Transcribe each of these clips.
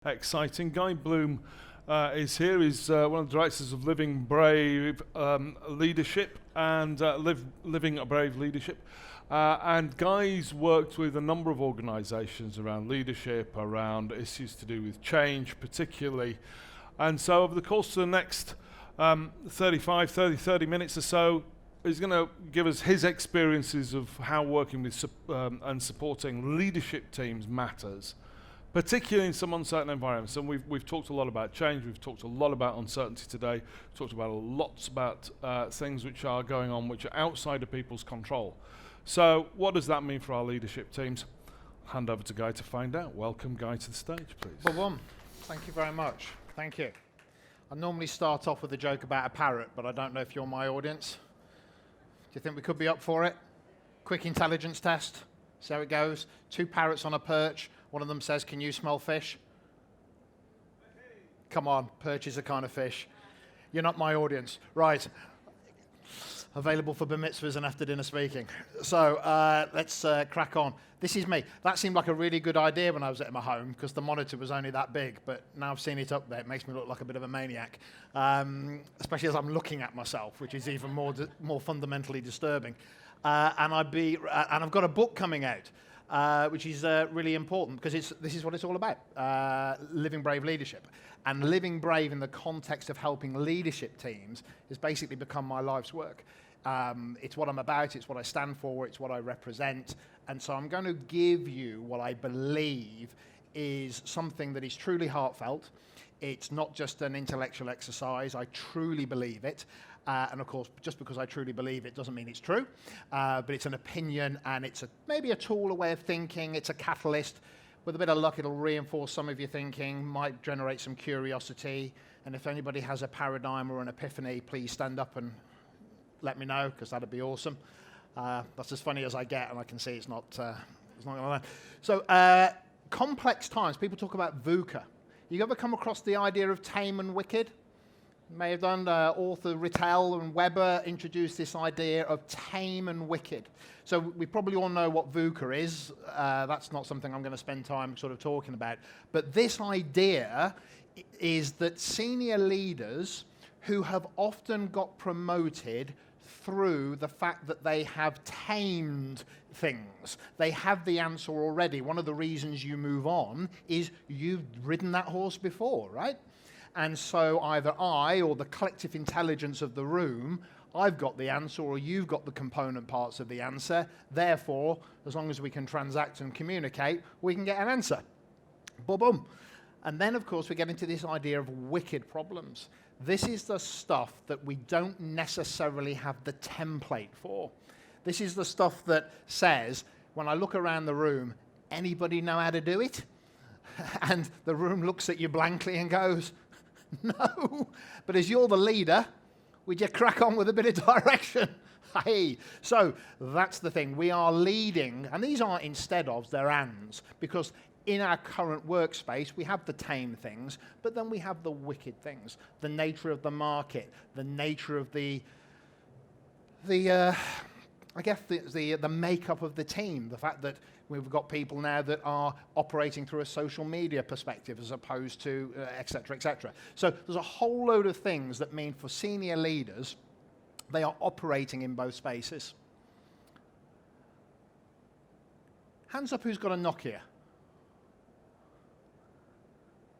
Exciting. Guy Bloom is here. He's one of the directors of Living Brave Leadership and Living a Brave Leadership. And Guy's worked with a number of organisations around leadership, around issues to do with change particularly. And so over the course of the next 30 minutes or so, he's going to give us his experiences of how working with and supporting leadership teams matters, particularly in some uncertain environments. And we've talked a lot about change, we've talked a lot about uncertainty today, we've talked about lots about things which are going on which are outside of people's control. So what does that mean for our leadership teams? Hand over to Guy to find out. Welcome, Guy, to the stage, please. Well, thank you very much. Thank you. I normally start off with a joke about a parrot, but I don't know if you're my audience. Do you think we could be up for it? Quick intelligence test. See how it goes. 2 parrots on a perch. One of them says, "Can you smell fish?" Come on, perch is a kind of fish. You're not my audience. Right. Available for bar mitzvahs and after dinner speaking. So let's crack on. This is me. That seemed like a really good idea when I was at my home because the monitor was only that big, but now I've seen it up there. It makes me look like a bit of a maniac, especially as I'm looking at myself, which is even more fundamentally disturbing. And I've got a book coming out, which is really important because this is what it's all about, Living Brave Leadership. And living brave in the context of helping leadership teams has basically become my life's work. It's what I'm about, it's what I stand for, it's what I represent. And so I'm going to give you what I believe is something that is truly heartfelt. It's not just an intellectual exercise. I truly believe it. And of course, just because I truly believe it doesn't mean it's true. But it's an opinion, and it's maybe a tool, a way of thinking. It's a catalyst. With a bit of luck, it'll reinforce some of your thinking, might generate some curiosity. And if anybody has a paradigm or an epiphany, please stand up and let me know, because that'd be awesome. That's as funny as I get, and I can see it's not going to land. So, complex times. People talk about VUCA. You ever come across the idea of tame and wicked? You may have done. Author Rittel and Weber introduced this idea of tame and wicked. So we probably all know what VUCA is. That's not something I'm going to spend time sort of talking about. But this idea is that senior leaders who have often got promoted through the fact that they have tamed things. They have the answer already. One of the reasons you move on is you've ridden that horse before, right? And so either I or the collective intelligence of the room, I've got the answer or you've got the component parts of the answer. Therefore, as long as we can transact and communicate, we can get an answer. Boom, boom. And then, of course, we get into this idea of wicked problems. This is the stuff that we don't necessarily have the template for. This is the stuff that says, when I look around the room, anybody know how to do it? And the room looks at you blankly and goes, no. But as you're the leader, would you crack on with a bit of direction? Hey, so that's the thing. We are leading, and these aren't instead ofs, they're ands, because in our current workspace, we have the tame things, but then we have the wicked things. The nature of the market, the nature of the makeup of the team, the fact that we've got people now that are operating through a social media perspective as opposed to et cetera, et cetera. So there's a whole load of things that mean for senior leaders, they are operating in both spaces. Hands up who's got a Nokia.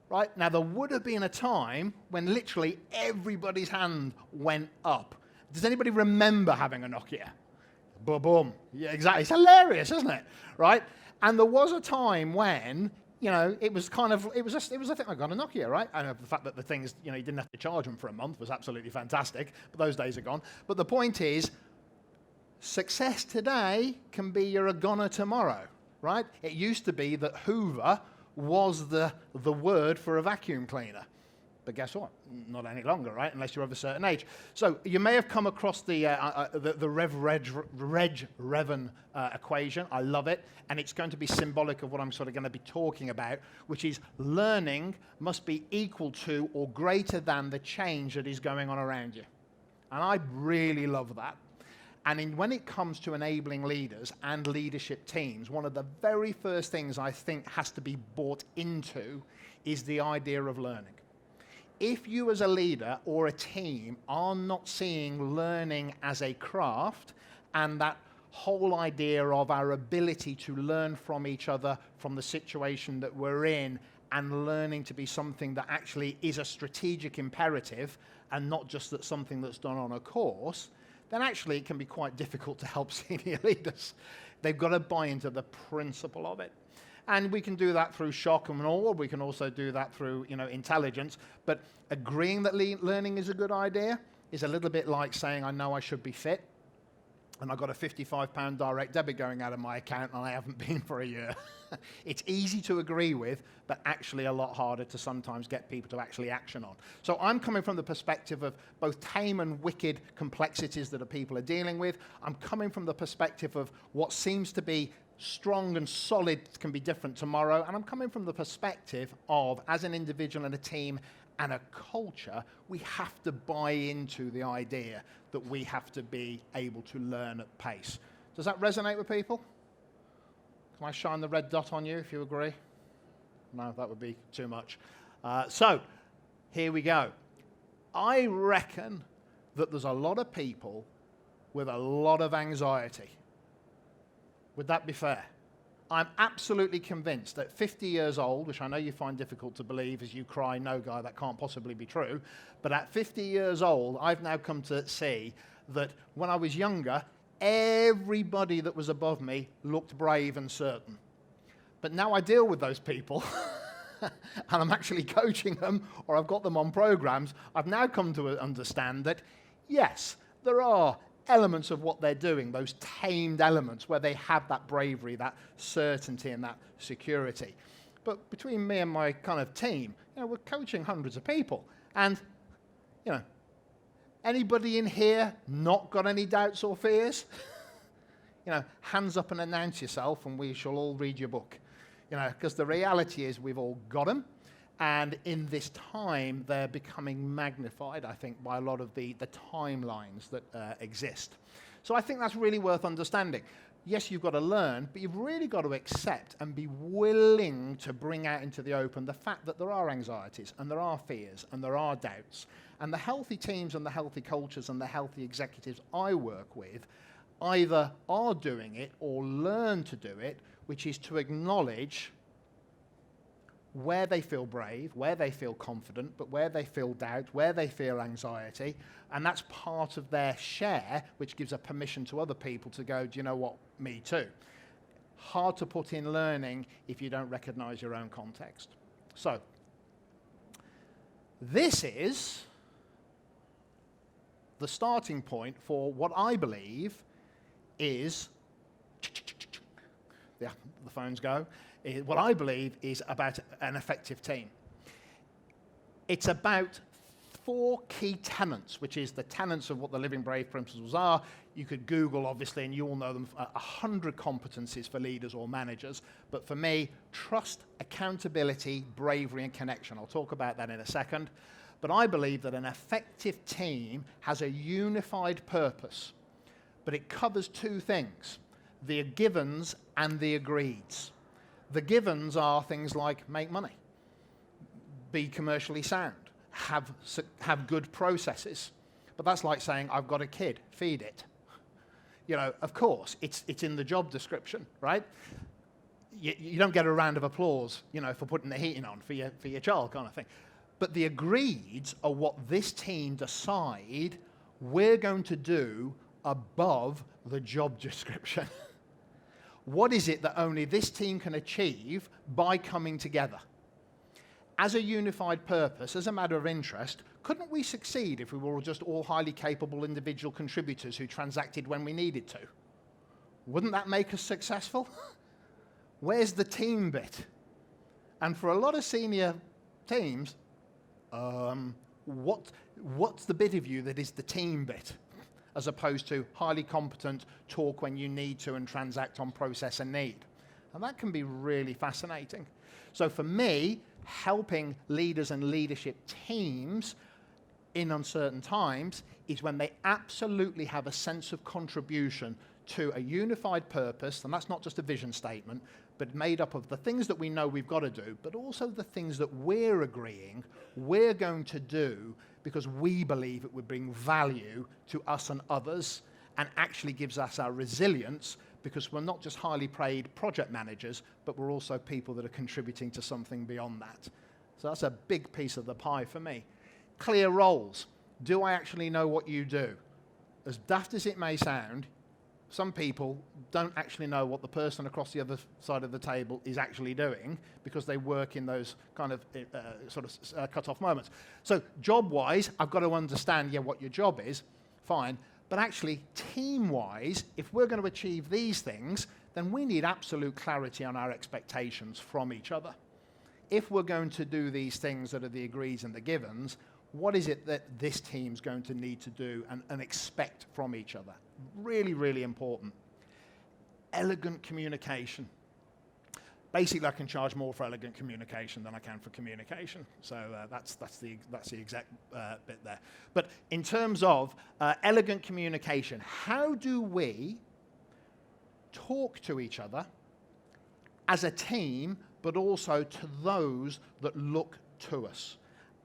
Right? Now, there would have been a time when literally everybody's hand went up. Does anybody remember having a Nokia? Boom, boom. Yeah, exactly. It's hilarious, isn't it? Right? And there was a time when, it was a thing. I got a Nokia, right? I know the fact that the things, you didn't have to charge them for a month was absolutely fantastic, but those days are gone. But the point is, success today can be you're a goner tomorrow, right? It used to be that Hoover was the word for a vacuum cleaner. But guess what? Not any longer, right? Unless you're of a certain age. So you may have come across the Rev-Reven equation. I love it. And it's going to be symbolic of what I'm sort of going to be talking about, which is learning must be equal to or greater than the change that is going on around you. And I really love that. And when it comes to enabling leaders and leadership teams, one of the very first things I think has to be bought into is the idea of learning. If you as a leader or a team are not seeing learning as a craft, and that whole idea of our ability to learn from each other, from the situation that we're in, and learning to be something that actually is a strategic imperative and not just that something that's done on a course, then actually it can be quite difficult to help senior leaders. They've got to buy into the principle of it. And we can do that through shock and awe. We can also do that through, intelligence. But agreeing that learning is a good idea is a little bit like saying, I know I should be fit, and I've got a £55 direct debit going out of my account and I haven't been for a year. It's easy to agree with, but actually a lot harder to sometimes get people to actually action on. So I'm coming from the perspective of both tame and wicked complexities that people are dealing with. I'm coming from the perspective of what seems to be strong and solid can be different tomorrow. And I'm coming from the perspective of, as an individual and a team and a culture, we have to buy into the idea that we have to be able to learn at pace. Does that resonate with people? Can I shine the red dot on you if you agree? No, that would be too much. So, here we go. I reckon that there's a lot of people with a lot of anxiety. Would that be fair? I'm absolutely convinced that 50 years old, which I know you find difficult to believe as you cry, no, Guy, that can't possibly be true, but at 50 years old, I've now come to see that when I was younger, everybody that was above me looked brave and certain. But now I deal with those people, and I'm actually coaching them, or I've got them on programs, I've now come to understand that, yes, there are elements of what they're doing, those tamed elements where they have that bravery, that certainty and that security. But between me and my kind of team, we're coaching hundreds of people. And, anybody in here not got any doubts or fears? Hands up and announce yourself and we shall all read your book. Because the reality is we've all got them. And in this time, they're becoming magnified, I think, by a lot of the timelines that exist. So I think that's really worth understanding. Yes, you've got to learn, but you've really got to accept and be willing to bring out into the open the fact that there are anxieties and there are fears and there are doubts. And the healthy teams and the healthy cultures and the healthy executives I work with either are doing it or learn to do it, which is to acknowledge where they feel brave, where they feel confident, but where they feel doubt, where they feel anxiety, and that's part of their share, which gives a permission to other people to go, do you know what, me too. Hard to put in learning if you don't recognize your own context. So, this is the starting point for what I believe is, the phones go, what I believe is about an effective team. It's about 4 key tenets, which is the tenets of what the Living Brave principles are. You could Google, obviously, and you all know them, 100 competencies for leaders or managers. But for me, trust, accountability, bravery, and connection. I'll talk about that in a second. But I believe that an effective team has a unified purpose, but it covers 2 things, the givens and the agreeds. The givens are things like make money, be commercially sound, have good processes. But that's like saying, I've got a kid, feed it. Of course, it's in the job description, right? You don't get a round of applause, for putting the heating on for your child kind of thing. But the agreeds are what this team decide we're going to do above the job description. What is it that only this team can achieve by coming together? As a unified purpose, as a matter of interest, couldn't we succeed if we were just all highly capable individual contributors who transacted when we needed to? Wouldn't that make us successful? Where's the team bit? And for a lot of senior teams, what's the bit of you that is the team bit? As opposed to highly competent, talk when you need to and transact on process and need. And that can be really fascinating. So for me, helping leaders and leadership teams in uncertain times is when they absolutely have a sense of contribution to a unified purpose, and that's not just a vision statement, but made up of the things that we know we've got to do, but also the things that we're agreeing we're going to do because we believe it would bring value to us and others, and actually gives us our resilience, because we're not just highly paid project managers, but we're also people that are contributing to something beyond that. So that's a big piece of the pie for me. Clear roles. Do I actually know what you do? As daft as it may sound, some people don't actually know what the person across the other side of the table is actually doing, because they work in those kind of cut-off moments. So job-wise, I've got to understand, what your job is, fine. But actually, team-wise, if we're going to achieve these things, then we need absolute clarity on our expectations from each other. If we're going to do these things that are the agrees and the givens, what is it that this team's going to need to do and expect from each other? Really, really important. Elegant communication. Basically, I can charge more for elegant communication than I can for communication. So that's the exact bit there. But in terms of elegant communication, how do we talk to each other as a team, but also to those that look to us?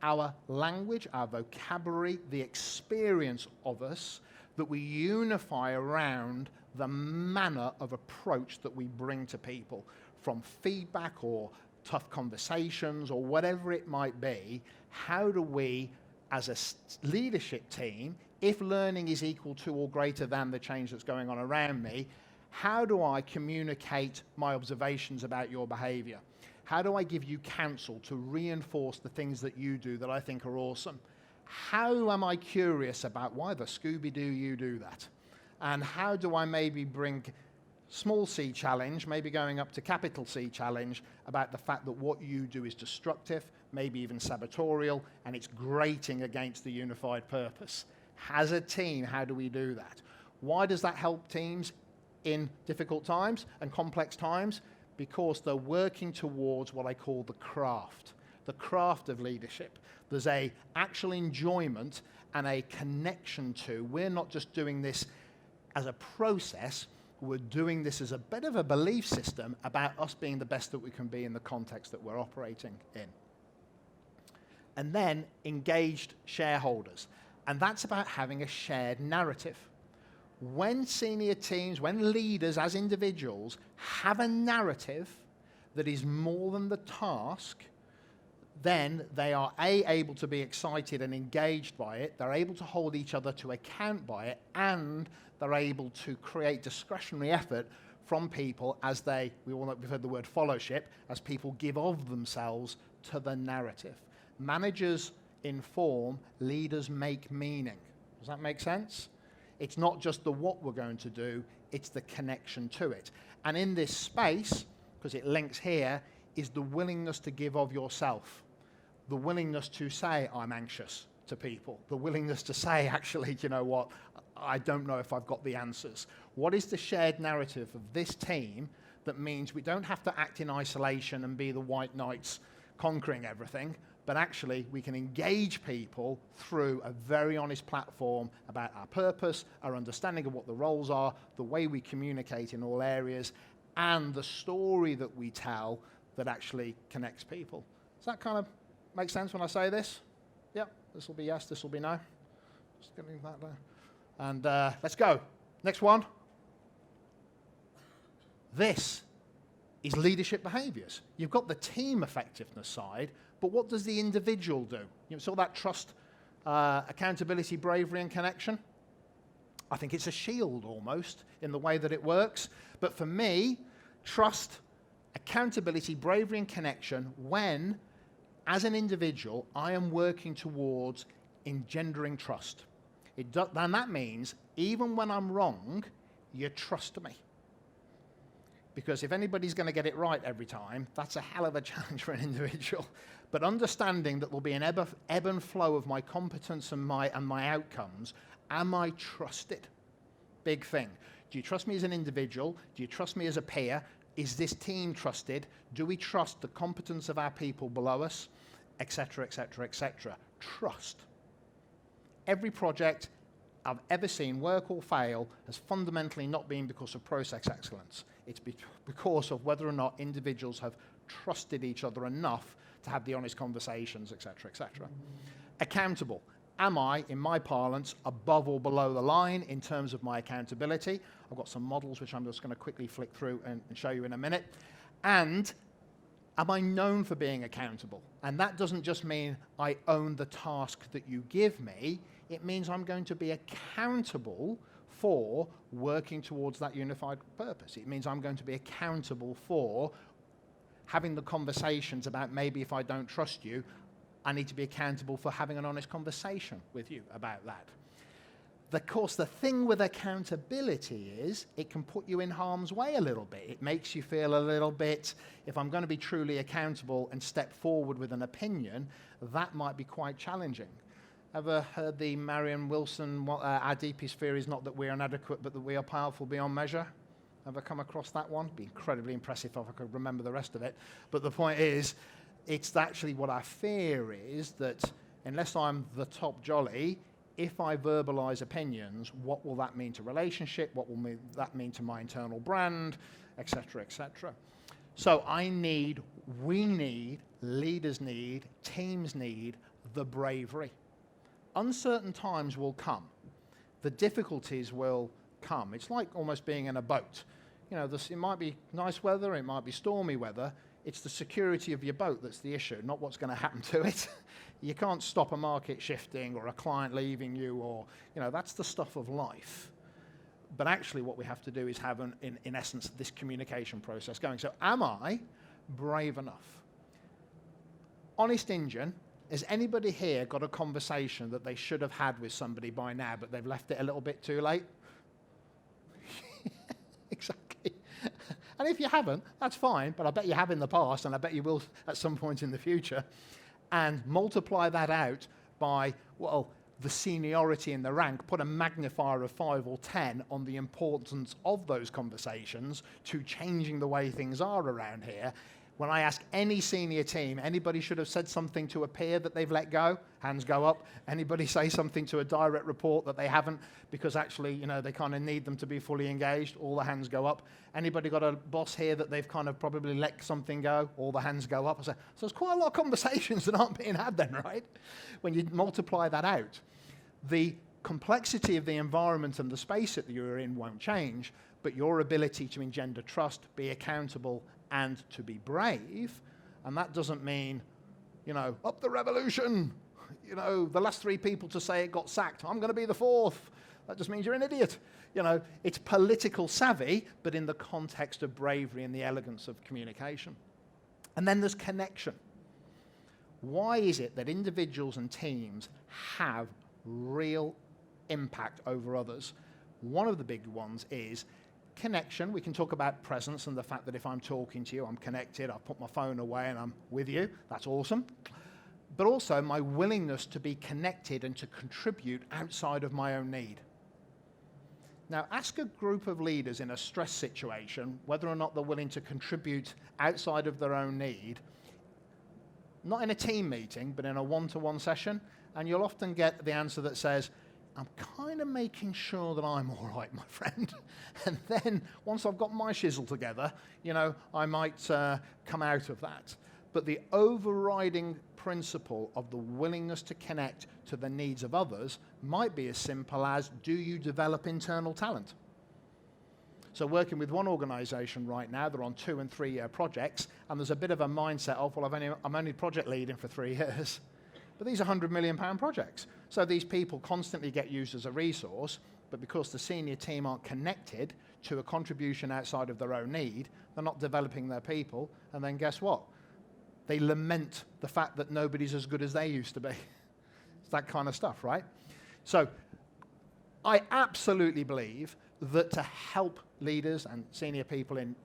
Our language, our vocabulary, the experience of us, that we unify around the manner of approach that we bring to people, from feedback or tough conversations or whatever it might be. How do we, as a leadership team, if learning is equal to or greater than the change that's going on around me, how do I communicate my observations about your behavior? How do I give you counsel to reinforce the things that you do that I think are awesome? How am I curious about why the Scooby-Doo you do that? And how do I maybe bring small C challenge, maybe going up to capital C challenge, about the fact that what you do is destructive, maybe even sabotorial, and it's grating against the unified purpose? As a team, how do we do that? Why does that help teams in difficult times and complex times? Because they're working towards what I call the craft of leadership. There's a actual enjoyment and a connection to, we're not just doing this as a process, we're doing this as a bit of a belief system about us being the best that we can be in the context that we're operating in. And then engaged shareholders. And that's about having a shared narrative. When senior teams, when leaders as individuals have a narrative that is more than the task, then they are able to be excited and engaged by it, they're able to hold each other to account by it, and they're able to create discretionary effort from people as we've heard the word fellowship, as people give of themselves to the narrative. Managers inform, leaders make meaning. Does that make sense? It's not just the what we're going to do, it's the connection to it. And in this space, because it links here, is the willingness to give of yourself. The willingness to say, I'm anxious to people. The willingness to say, actually, you know what, I don't know if I've got the answers. What is the shared narrative of this team that means we don't have to act in isolation and be the white knights conquering everything, but actually we can engage people through a very honest platform about our purpose, our understanding of what the roles are, the way we communicate in all areas, and the story that we tell that actually connects people. Does that kind of make sense when I say this? Yep, this will be yes, this will be no. Just getting that there. And let's go. Next one. This is leadership behaviors. You've got the team effectiveness side, but what does the individual do? You saw that trust, accountability, bravery, and connection? I think it's a shield almost in the way that it works. But for me, trust, accountability, bravery, and connection, when, as an individual, I am working towards engendering trust. And that means, even when I'm wrong, you trust me. Because if anybody's going to get it right every time, that's a hell of a challenge for an individual. But understanding that there'll be an ebb and flow of my competence and my outcomes, am I trusted? Big thing. Do you trust me as an individual? Do you trust me as a peer? Is this team trusted? Do we trust the competence of our people below us? Etc., etc., etc. Trust. Every project I've ever seen work or fail has fundamentally not been because of process excellence. It's because of whether or not individuals have trusted each other enough to have the honest conversations, etc., etc. Accountable. Am I, in my parlance, above or below the line in terms of my accountability? I've got some models which I'm just going to quickly flick through and show you in a minute. And am I known for being accountable? And that doesn't just mean I own the task that you give me. It means I'm going to be accountable for working towards that unified purpose. It means I'm going to be accountable for having the conversations about maybe if I don't trust you, I need to be accountable for having an honest conversation with you about that. Of course, the thing with accountability is it can put you in harm's way a little bit. It makes you feel a little bit, if I'm going to be truly accountable and step forward with an opinion, that might be quite challenging. Ever heard the Marion Wilson, our deepest fear is not that we are inadequate, but that we are powerful beyond measure? Ever come across that one? It'd be incredibly impressive if I could remember the rest of it. But the point is, it's actually what I fear is that unless I'm the top jolly, if I verbalize opinions, what will that mean to relationship? What will that mean to my internal brand, et cetera, et cetera? So we need, leaders need, teams need the bravery. Uncertain times will come. The difficulties will come. It's like almost being in a boat. You know, it might be nice weather, it might be stormy weather. It's the security of your boat that's the issue, not what's going to happen to it. You can't stop a market shifting or a client leaving you, or, you know, that's the stuff of life. But actually what we have to do is have, in essence, this communication process going. So am I brave enough? Honest Injun, has anybody here got a conversation that they should have had with somebody by now, but they've left it a little bit too late? Exactly. And if you haven't, that's fine, but I bet you have in the past, and I bet you will at some point in the future. And multiply that out by, well, the seniority in the rank, put a magnifier of 5 or 10 on the importance of those conversations to changing the way things are around here. When I ask any senior team, anybody should have said something to a peer that they've let go? Hands go up. Anybody say something to a direct report that they haven't because actually, you know, they kind of need them to be fully engaged? All the hands go up. Anybody got a boss here that they've kind of probably let something go? All the hands go up. So there's quite a lot of conversations that aren't being had then, right? When you multiply that out, the complexity of the environment and the space that you're in won't change, but your ability to engender trust, be accountable, and to be brave, and that doesn't mean, you know, up the revolution, you know, the last 3 people to say it got sacked, I'm going to be the 4th. That just means you're an idiot. You know, it's political savvy, but in the context of bravery and the elegance of communication. And then there's connection. Why is it that individuals and teams have real impact over others? One of the big ones is connection. We can talk about presence and the fact that if I'm talking to you, I'm connected, I've put my phone away and I'm with you. That's awesome. But also my willingness to be connected and to contribute outside of my own need. Now, ask a group of leaders in a stress situation whether or not they're willing to contribute outside of their own need, not in a team meeting, but in a one-to-one session, and you'll often get the answer that says, I'm kind of making sure that I'm all right, my friend. And then once I've got my shizzle together, you know, I might come out of that. But the overriding principle of the willingness to connect to the needs of others might be as simple as, do you develop internal talent? So working with one organization right now, they're on 2- and 3-year projects, and there's a bit of a mindset of, well, I'm only project leading for 3 years. But these are £100 million projects. So these people constantly get used as a resource, but because the senior team aren't connected to a contribution outside of their own need, they're not developing their people, and then guess what? They lament the fact that nobody's as good as they used to be. It's that kind of stuff, right? So I absolutely believe that to help leaders and senior people in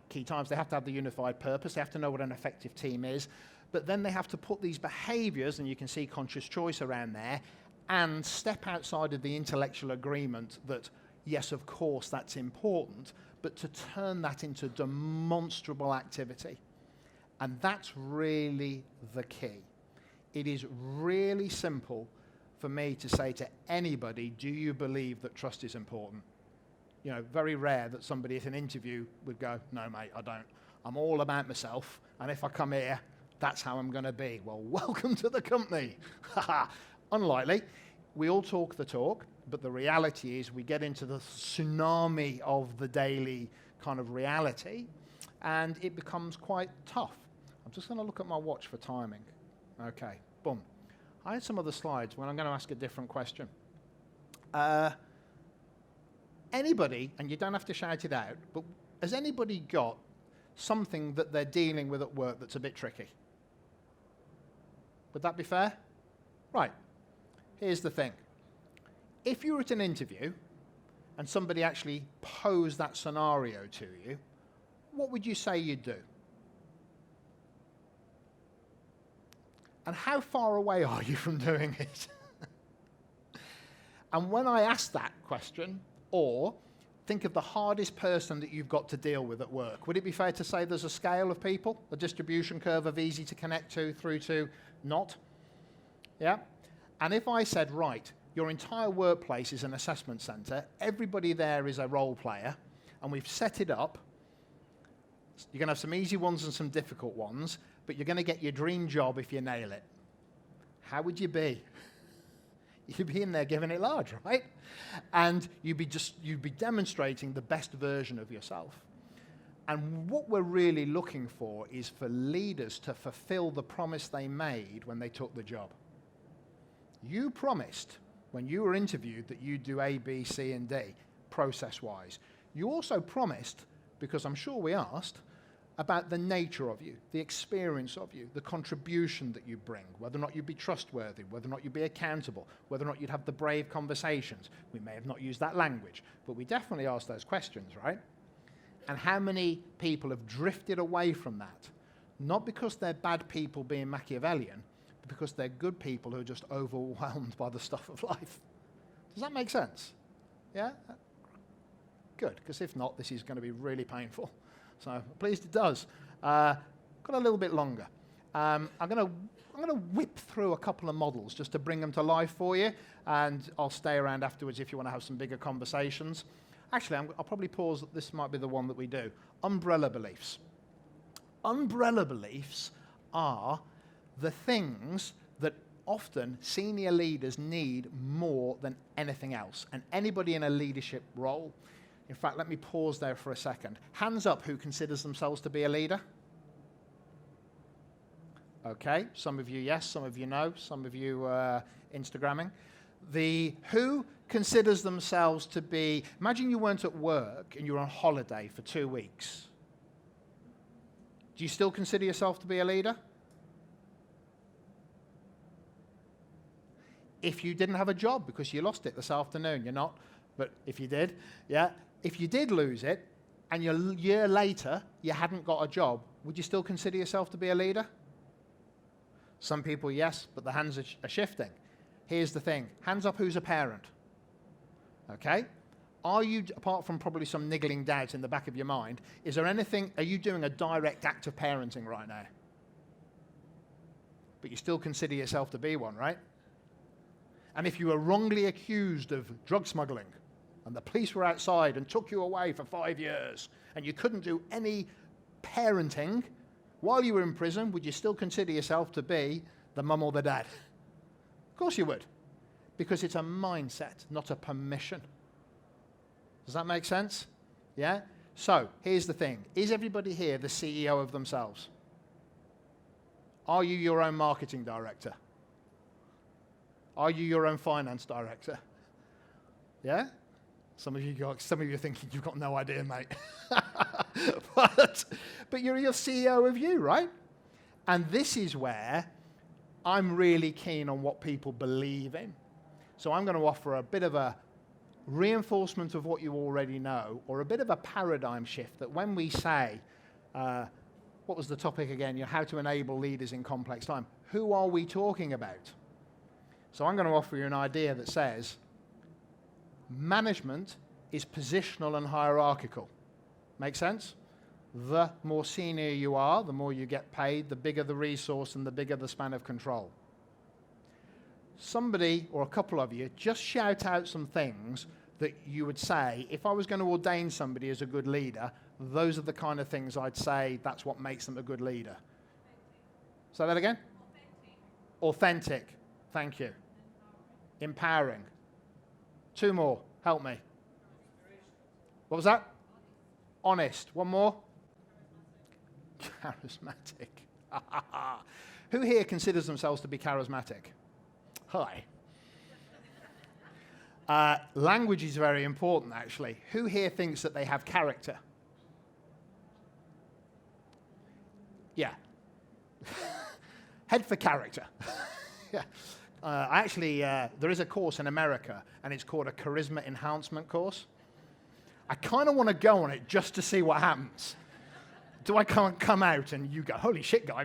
key times, they have to have the unified purpose. They have to know what an effective team is. But then they have to put these behaviors, and you can see conscious choice around there, and step outside of the intellectual agreement that, yes, of course, that's important, but to turn that into demonstrable activity. And that's really the key. It is really simple for me to say to anybody, do you believe that trust is important? You know, very rare that somebody at an interview would go, no, mate, I don't. I'm all about myself, and if I come here, that's how I'm going to be. Well, welcome to the company. Unlikely. We all talk the talk, but the reality is we get into the tsunami of the daily kind of reality, and it becomes quite tough. I'm just going to look at my watch for timing. Okay, boom. I had some other slides when I'm going to ask a different question. Anybody, and you don't have to shout it out, but has anybody got something that they're dealing with at work that's a bit tricky? Would that be fair? Right. Here's the thing. If you were at an interview and somebody actually posed that scenario to you, what would you say you'd do? And how far away are you from doing it? And when I ask that question, or think of the hardest person that you've got to deal with at work, would it be fair to say there's a scale of people, a distribution curve of easy to connect to through to not? Yeah? And if I said, right, your entire workplace is an assessment center, everybody there is a role player, and we've set it up, you're going to have some easy ones and some difficult ones, but you're going to get your dream job if you nail it. How would you be? You'd be in there giving it large, right? And you'd be demonstrating the best version of yourself. And what we're really looking for is for leaders to fulfill the promise they made when they took the job. You promised when you were interviewed that you'd do A, B, C, and D, process-wise. You also promised, because I'm sure we asked, about the nature of you, the experience of you, the contribution that you bring, whether or not you'd be trustworthy, whether or not you'd be accountable, whether or not you'd have the brave conversations. We may have not used that language, but we definitely asked those questions, right? And how many people have drifted away from that? Not because they're bad people being Machiavellian, but because they're good people who are just overwhelmed by the stuff of life. Does that make sense? Yeah? Good, because if not, this is going to be really painful. So I'm pleased it does. Got a little bit longer. I'm going to whip through a couple of models just to bring them to life for you, and I'll stay around afterwards if you want to have some bigger conversations. Actually, I'll probably pause. This might be the one that we do. Umbrella beliefs. Umbrella beliefs are the things that often senior leaders need more than anything else, and anybody in a leadership role. In fact, let me pause there for a second. Hands up who considers themselves to be a leader. Okay, some of you yes, some of you no, some of you Instagramming. The who considers themselves to be, imagine you weren't at work and you're on holiday for 2 weeks. Do you still consider yourself to be a leader? If you didn't have a job because you lost it this afternoon, you're not, but if you did, yeah. If you did lose it, and a year later you hadn't got a job, would you still consider yourself to be a leader? Some people, yes, but the hands are shifting. Here's the thing. Hands up who's a parent. Okay? Are you, apart from probably some niggling doubt in the back of your mind, is there anything, are you doing a direct act of parenting right now? But you still consider yourself to be one, right? And if you were wrongly accused of drug smuggling, and the police were outside and took you away for 5 years, and you couldn't do any parenting while you were in prison, would you still consider yourself to be the mum or the dad? Of course you would, because it's a mindset, not a permission. Does that make sense? Yeah? So, here's the thing. Is everybody here the CEO of themselves? Are you your own marketing director? Are you your own finance director? Yeah? Some of you are thinking, you've got no idea, mate. but you're your CEO of you, right? And this is where I'm really keen on what people believe in. So I'm going to offer a bit of a reinforcement of what you already know, or a bit of a paradigm shift that when we say, what was the topic again? How to enable leaders in complex time. Who are we talking about? So I'm going to offer you an idea that says, management is positional and hierarchical. Make sense? The more senior you are, the more you get paid, the bigger the resource and the bigger the span of control. somebody or a couple of you just shout out some things that you would say, if I was going to ordain somebody as a good leader, those are the kind of things I'd say that's what makes them a good leader. Say that again? Authentic. Thank you. Empowering. Two more. Help me. What was that? Honest. One more. Charismatic. Who here considers themselves to be charismatic? Hi. Language is very important, actually. Who here thinks that they have character? Yeah. Head for character. Yeah. There is a course in America, and it's called a charisma enhancement course. I kind of want to go on it just to see what happens. Do I come out and you go, holy shit, guy,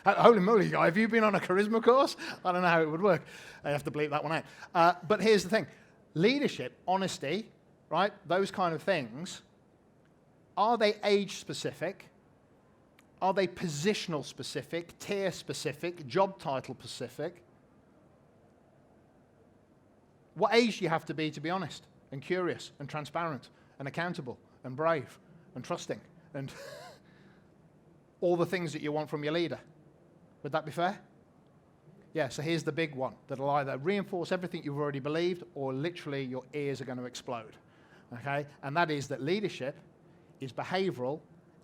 holy moly, guy, have you been on a charisma course? I don't know how it would work. I have to bleep that one out. But here's the thing. Leadership, honesty, right, those kind of things, are they age-specific? Are they positional-specific, tier-specific, job title-specific? What age do you have to be honest and curious and transparent and accountable and brave and trusting and all the things that you want from your leader? Would that be fair? Yeah, so here's the big one that'll either reinforce everything you've already believed or literally your ears are going to explode. Okay? And that is that leadership is behavioral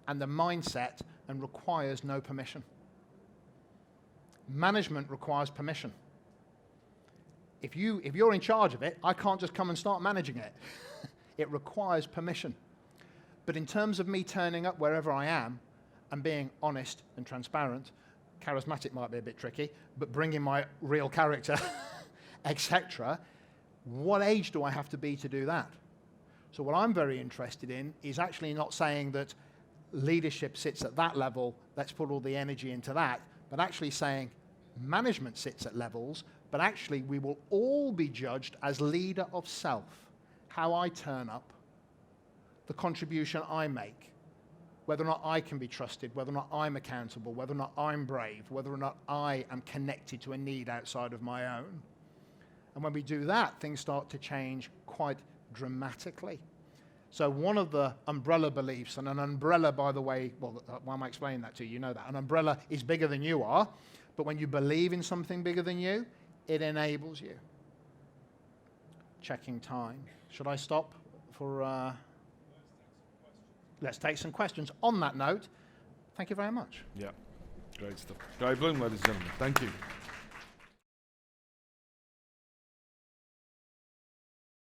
and the mindset and requires no permission. Management requires permission. If you're in charge of it, I can't just come and start managing it. It requires permission. But in terms of me turning up wherever I am and being honest and transparent, charismatic might be a bit tricky, but bringing my real character, etc., what age do I have to be to do that? So what I'm very interested in is actually not saying that leadership sits at that level, let's put all the energy into that, but actually saying management sits at levels, but actually we will all be judged as leader of self, how I turn up, the contribution I make, whether or not I can be trusted, whether or not I'm accountable, whether or not I'm brave, whether or not I am connected to a need outside of my own. And when we do that, things start to change quite dramatically. So one of the umbrella beliefs, and an umbrella, by the way, well, why am I explaining that to you? You know that. An umbrella is bigger than you are, but when you believe in something bigger than you, it enables you. Checking time. Should I stop for... Let's take some questions. On that note, thank you very much. Yeah, great stuff. Guy Bloom, ladies and gentlemen. Thank you.